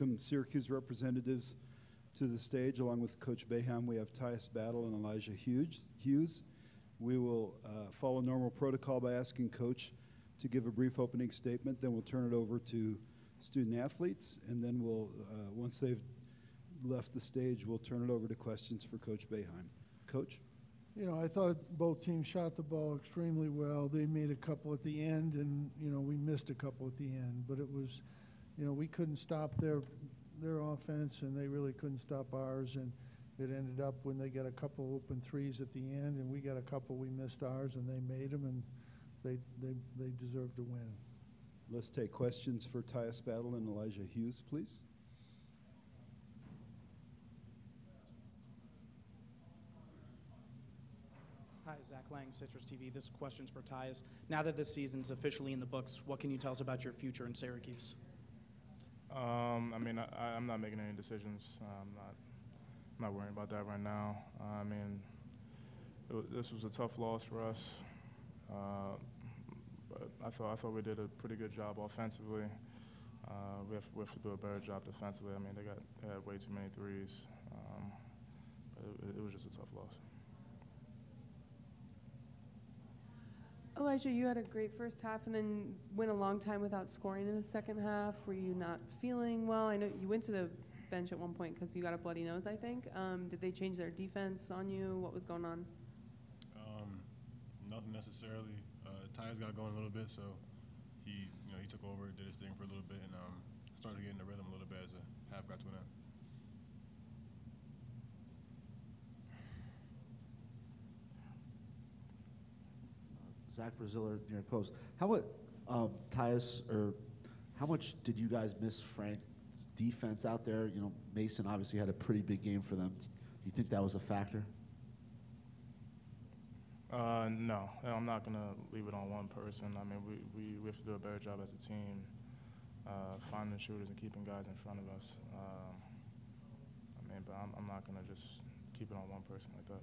welcome Syracuse representatives to the stage. Along with Coach Boeheim, we have Tyus Battle and Elijah Hughes. We will follow normal protocol by asking Coach to give a brief opening statement. Then we'll turn it over to student athletes, and then we'll, once they've left the stage, we'll turn it over to questions for Coach Boeheim. Coach? You know, I thought both teams shot the ball extremely well. They made a couple at the end, and, you know, we missed a couple at the end. But it was, you know, we couldn't stop their offense, and they really couldn't stop ours. And it ended up when they got a couple open threes at the end, and we got a couple, we missed ours, and they made them, and they deserved to win. Let's take questions for Tyus Battle and Elijah Hughes, please. Hi, Zach Lang, Citrus TV. This question's for Tyus. Now that this season's officially in the books, what can you tell us about your future in Syracuse? I mean, I'm not making any decisions. I'm not worrying about that right now. I mean, this was a tough loss for us, but I thought we did a pretty good job offensively. We have to do a better job defensively. I mean, they had way too many threes, but it was just a tough loss. Elijah, you had a great first half and then went a long time without scoring in the second half. Were you not feeling well? I know you went to the bench at one point because you got a bloody nose, I think. Did they change their defense on you? What was going on? Nothing necessarily. Tyus got going a little bit, so he took over, did his thing for a little bit, and started getting the rhythm a little bit as the half got to an end. Zach Braziller, New York Post. Tyus, or how much did you guys miss Frank's defense out there? You know, Mason obviously had a pretty big game for them. Do you think that was a factor? No, I'm not going to leave it on one person. I mean, we have to do a better job as a team, finding shooters and keeping guys in front of us. I mean, but I'm not going to just keep it on one person like that.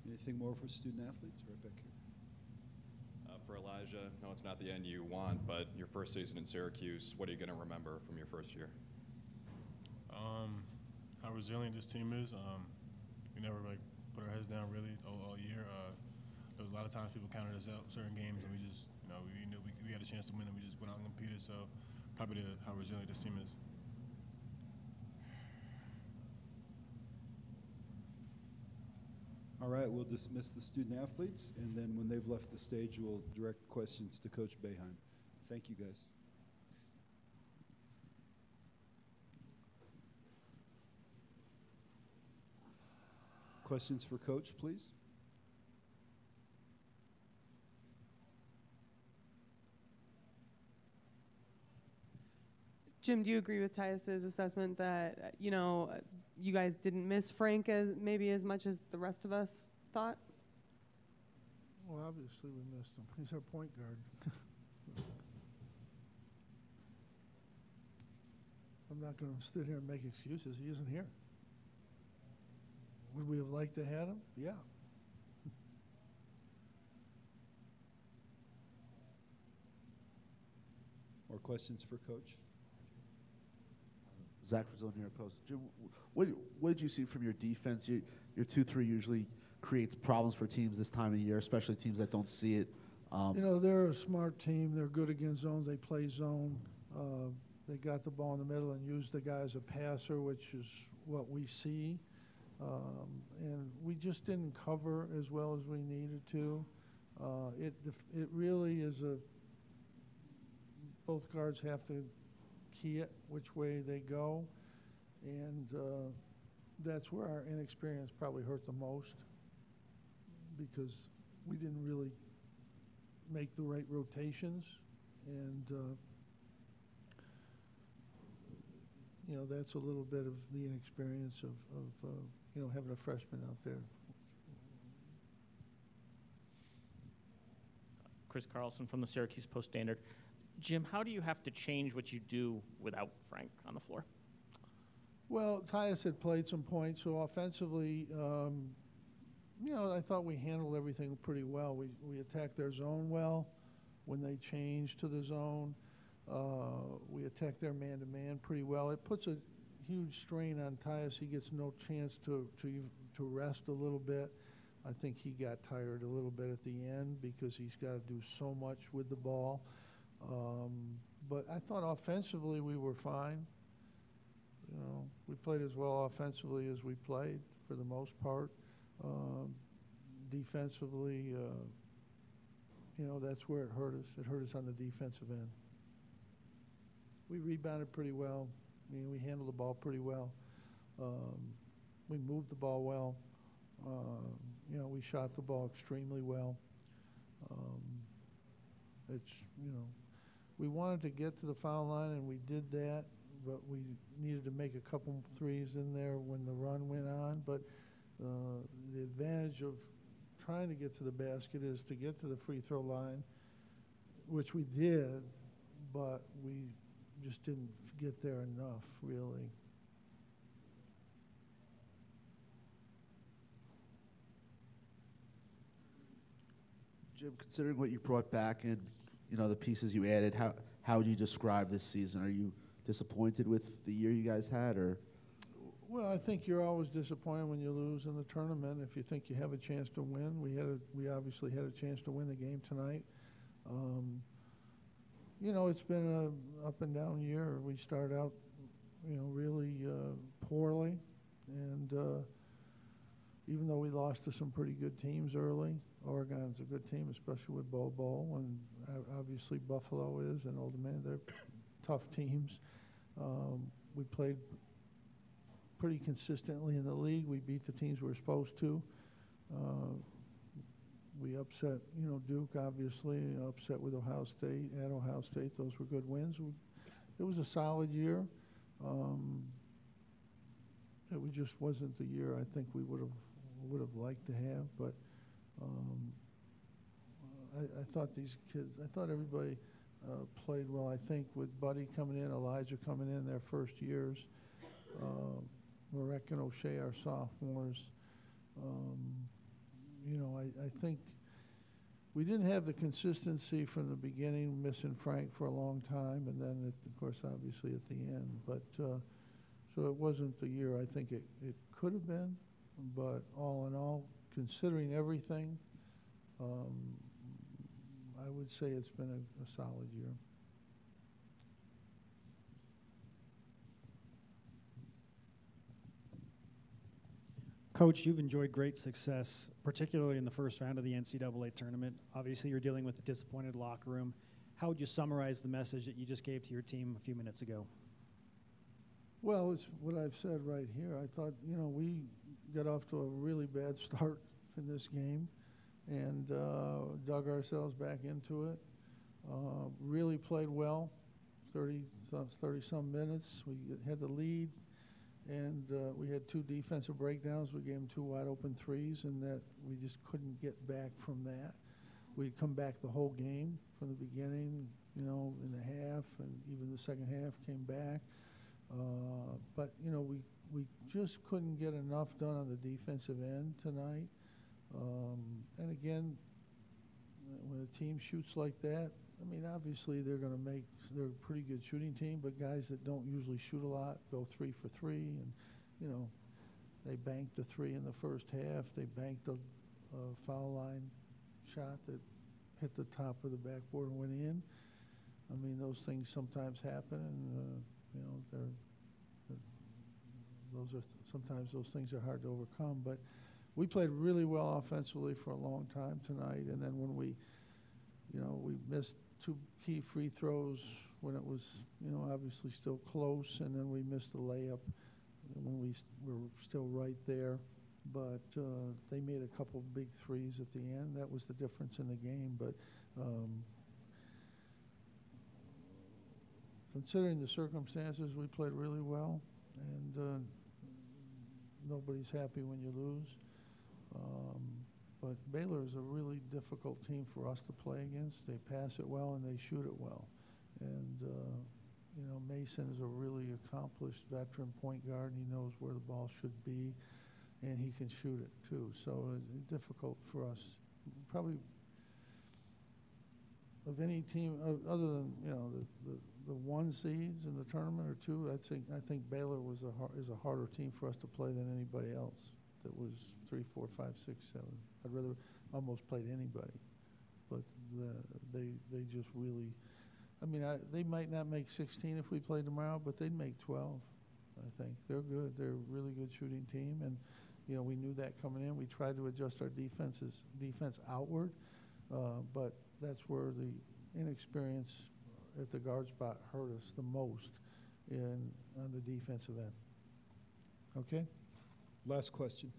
Anything more for student athletes? Right back here. For Elijah, no, it's not the end you want, but your first season in Syracuse, what are you going to remember from your first year? How resilient this team is. We never put our heads down really all year. There was a lot of times people counted us out certain games, and we just, we knew we had a chance to win, and we just went out and competed. So probably how resilient this team is. All right, we'll dismiss the student athletes, and then when they've left the stage, we'll direct questions to Coach Boeheim. Thank you, guys. Questions for Coach, please. Jim, do you agree with Tyus's assessment that, you guys didn't miss Frank maybe as much as the rest of us thought? Well, obviously we missed him. He's our point guard. I'm not going to sit here and make excuses. He isn't here. Would we have liked to have him? Yeah. More questions for Coach? Zach Brazil, New York Post. Jim, what did you see from your defense? Your 2-3 usually creates problems for teams this time of year, especially teams that don't see it. They're a smart team. They're good against zones. They play zone. They got the ball in the middle and used the guy as a passer, which is what we see. And we just didn't cover as well as we needed to. It really is both guards have to key it which way they go, and that's where our inexperience probably hurt the most, because we didn't really make the right rotations, and that's a little bit of the inexperience of having a freshman out there. Chris Carlson from the Syracuse Post-Standard. Jim, how do you have to change what you do without Frank on the floor? Well, Tyus had played some points, so offensively, I thought we handled everything pretty well. We attacked their zone well when they changed to the zone. We attack their man-to-man pretty well. It puts a huge strain on Tyus. He gets no chance to rest a little bit. I think he got tired a little bit at the end because he's got to do so much with the ball. But I thought offensively we were fine. You know, we played as well offensively as we played for the most part. Defensively, you know, that's where it hurt us. It hurt us on the defensive end. We rebounded pretty well. I mean, we handled the ball pretty well. We moved the ball well. You know, we shot the ball extremely well. It's, you know, we wanted to get to the foul line, and we did that, but we needed to make a couple threes in there when the run went on. But the advantage of trying to get to the basket is to get to the free throw line, which we did, but we just didn't get there enough, really. Jim, considering what you brought back and, you know, the pieces you added, how would you describe this season? Are you disappointed with the year you guys had, or? Well, I think you're always disappointed when you lose in the tournament. If you think you have a chance to win, we obviously had a chance to win the game tonight. You know, it's been an up and down year. We start out, you know, really poorly, and even though we lost to some pretty good teams early, Oregon's a good team, especially with Bo, and obviously Buffalo is, and Old Man. They're tough teams. We played pretty consistently in the league. We beat the teams we were supposed to. We upset, you know, Duke, obviously, upset with Ohio State, at Ohio State. Those were good wins. It was a solid year. It just wasn't the year I think we would have liked to have, but I thought these kids, I thought everybody played well. I think with Buddy coming in, Elijah coming in their first years, Marek and O'Shea, our sophomores, you know, I think we didn't have the consistency from the beginning, missing Frank for a long time, and then, of course, obviously at the end. But so it wasn't the year I think it could have been, but all in all, considering everything, I would say it's been a solid year. Coach, you've enjoyed great success, particularly in the first round of the NCAA tournament. Obviously, you're dealing with a disappointed locker room. How would you summarize the message that you just gave to your team a few minutes ago? Well, it's what I've said right here. I thought, you know, we got off to a really bad start in this game and dug ourselves back into it. Really played well, 30-some minutes. We had the lead. And we had two defensive breakdowns. We gave them two wide-open threes, and that we just couldn't get back from that. We'd come back the whole game from the beginning, you know, in the half, and even the second half came back. But, you know, we just couldn't get enough done on the defensive end tonight. And again, when a team shoots like that, I mean, obviously they're a pretty good shooting team, but guys that don't usually shoot a lot go 3 for 3, and, you know, they banked a 3 in the first half. They banked a foul line shot that hit the top of the backboard and went in. I mean, those things sometimes happen, and, you know, sometimes those things are hard to overcome. But we played really well offensively for a long time tonight, and then when we missed 2 key free throws when it was, you know, obviously still close, and then we missed a layup when we were still right there. But they made a couple big threes at the end. That was the difference in the game. But considering the circumstances, we played really well, and nobody's happy when you lose. But Baylor is a really difficult team for us to play against. They pass it well and they shoot it well. And, you know, Mason is a really accomplished veteran point guard, and he knows where the ball should be, and he can shoot it too. So it's difficult for us. Probably of any team, other than, you know, the 1 seeds in the tournament or 2. I think Baylor is a harder team for us to play than anybody else. That was 3, 4, 5, 6, 7. I'd rather almost played anybody, but they just really. I mean, they might not make 16 if we play tomorrow, but they'd make 12. I think they're good. They're a really good shooting team, and you know we knew that coming in. We tried to adjust our defense outward, but that's where the inexperience at the guard spot hurt us the most on the defensive end. Okay. Last question.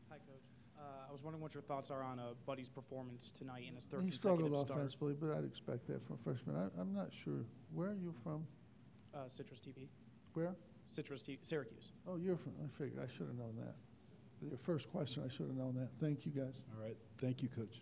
Hi, Coach. I was wondering what your thoughts are on Buddy's performance tonight in his third He consecutive struggled start. offensively, but I'd expect that from a freshman. I'm not sure. Where are you from? Citrus TV. Where? Syracuse. Oh, you're from. I figured I should have known that. Your first question, I should have known that. Thank you, guys. All right. Thank you, Coach.